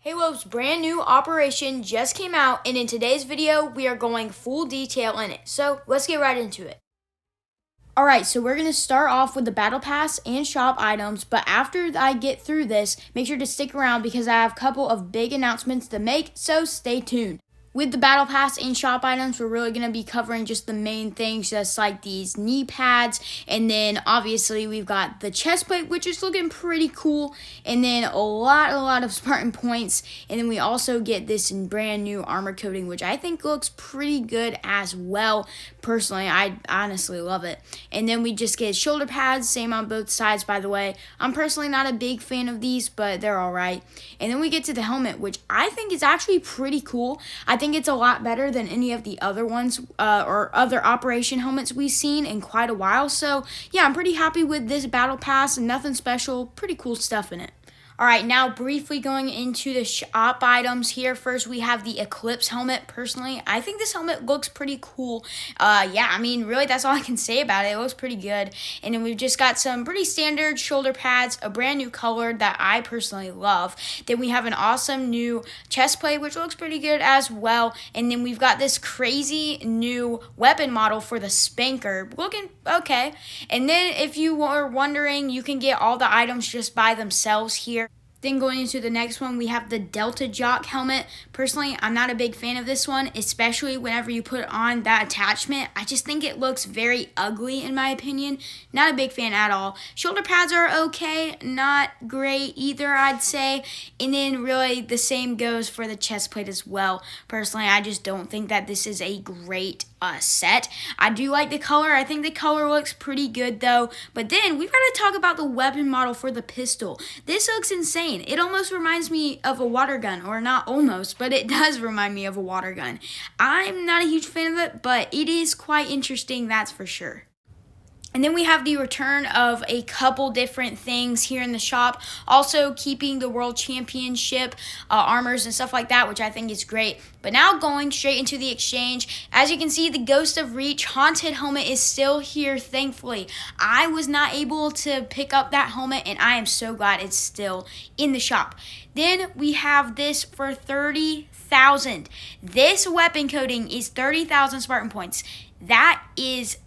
Halo's brand new operation just came out, and in today's video, we are going full detail in it. So let's get right into it. Alright, so we're going to start off with the Battle Pass and shop items, but after I get through this, make sure to stick around because I have a couple of big announcements to make, so stay tuned. With the Battle Pass and shop items, we're really going to be covering just the main things, just like these knee pads, and then obviously we've got the chest plate, which is looking pretty cool, and then a lot of Spartan points, and then we also get this brand new armor coating, which I think looks pretty good as well. Personally, I honestly love it. And then we just get shoulder pads, same on both sides, by the way. I'm personally not a big fan of these, but they're alright. And then we get to the helmet, which I think is actually pretty cool. I think it's a lot better than any of the other ones or other operation helmets we've seen in quite a while. So yeah, I'm pretty happy with this battle pass. Nothing special, pretty cool stuff in it. Alright, now briefly going into the shop items here. First, we have the Eclipse helmet. Personally, I think this helmet looks pretty cool. Yeah, I mean, really, that's all I can say about it. It looks pretty good. And then we've just got some pretty standard shoulder pads, a brand new color that I personally love. Then we have an awesome new chest plate, which looks pretty good as well. And then we've got this crazy new weapon model for the Spanker, looking okay. And then if you were wondering, you can get all the items just by themselves here. Then going into the next one, we have the Delta Jock helmet. Personally, I'm not a big fan of this one, especially whenever you put on that attachment. I just think it looks very ugly in my opinion. Not a big fan at all. Shoulder pads are okay, not great either, I'd say. And then really the same goes for the chest plate as well. Personally, I just don't think that this is a great set. I do like the color. I think the color looks pretty good though. But then we've got to talk about the weapon model for the pistol. This looks insane. It almost reminds me of a water gun, or not almost, but it does remind me of a water gun. I'm not a huge fan of it, but it is quite interesting, that's for sure. And then we have the return of a couple different things here in the shop. Also keeping the World Championship armors and stuff like that, which I think is great. But now going straight into the exchange. As you can see, the Ghost of Reach Haunted helmet is still here, thankfully. I was not able to pick up that helmet, and I am so glad it's still in the shop. Then we have this for 30,000. This weapon coating is 30,000 Spartan points. That is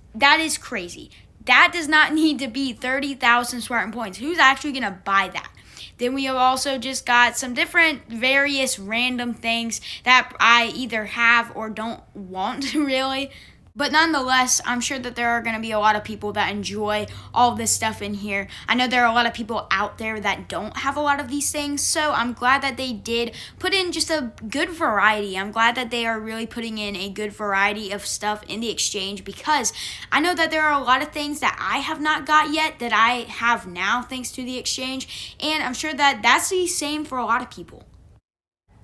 crazy. That does not need to be 30,000 Spartan points. Who's actually going to buy that? Then we have also just got some different various random things that I either have or don't want, really. But nonetheless, I'm sure that there are going to be a lot of people that enjoy all of this stuff in here. I know there are a lot of people out there that don't have a lot of these things, so I'm glad that they did put in just a good variety. I'm glad that they are really putting in a good variety of stuff in the exchange, because I know that there are a lot of things that I have not got yet that I have now thanks to the exchange, and I'm sure that that's the same for a lot of people.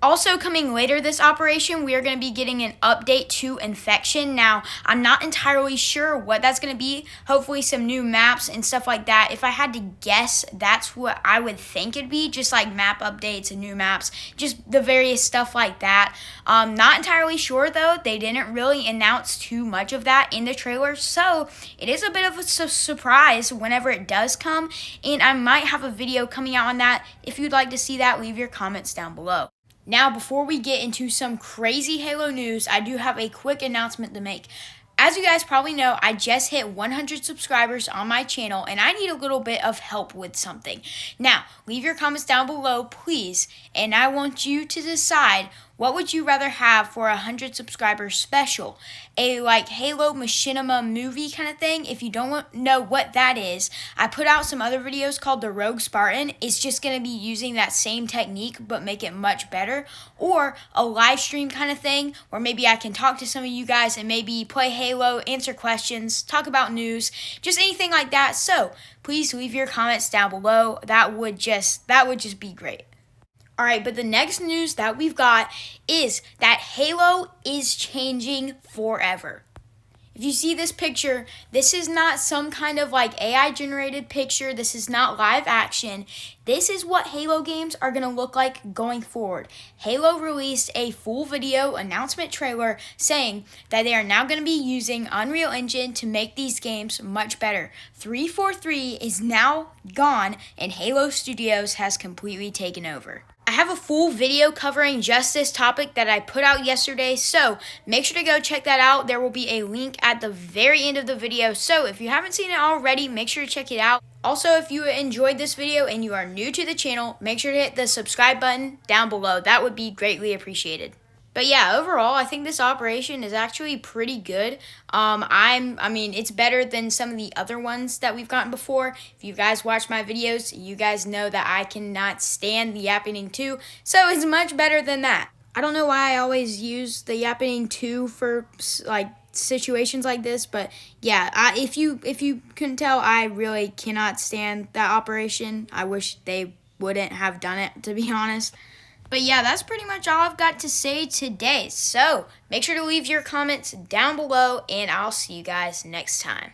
Also coming later this operation, we are going to be getting an update to Infection. Now, I'm not entirely sure what that's going to be. Hopefully some new maps and stuff like that. If I had to guess, that's what I would think it'd be. Just like map updates and new maps. Just the various stuff like that. Not entirely sure though. They didn't really announce too much of that in the trailer. So, it is a bit of a surprise whenever it does come. And I might have a video coming out on that. If you'd like to see that, leave your comments down below. Now, before we get into some crazy Halo news, I do have a quick announcement to make. As you guys probably know, I just hit 100 subscribers on my channel, and I need a little bit of help with something. Now, leave your comments down below, please, and I want you to decide, what would you rather have for a 100 subscribers special? A like Halo Machinima movie kind of thing? If you don't know what that is, I put out some other videos called the Rogue Spartan. It's just going to be using that same technique but make it much better. Or a live stream kind of thing where maybe I can talk to some of you guys and maybe play Halo, answer questions, talk about news, just anything like that. So please leave your comments down below. That would just be great. Alright, but the next news that we've got is that Halo is changing forever. If you see this picture, this is not some kind of like AI generated picture. This is not live action. This is what Halo games are going to look like going forward. Halo released a full video announcement trailer saying that they are now going to be using Unreal Engine to make these games much better. 343 is now gone and Halo Studios has completely taken over. I have a full video covering just this topic that I put out yesterday, so make sure to go check that out. There will be a link at the very end of the video, so if you haven't seen it already, make sure to check it out. Also, if you enjoyed this video and you are new to the channel, make sure to hit the subscribe button down below. That would be greatly appreciated. But yeah, overall, I think this operation is actually pretty good. I mean, it's better than some of the other ones that we've gotten before. If you guys watch my videos, you guys know that I cannot stand the Yappening 2, so it's much better than that. I don't know why I always use the Yappening 2 for like situations like this, but yeah, if you couldn't tell, I really cannot stand that operation. I wish they wouldn't have done it, to be honest. But yeah, that's pretty much all I've got to say today. So make sure to leave your comments down below, and I'll see you guys next time.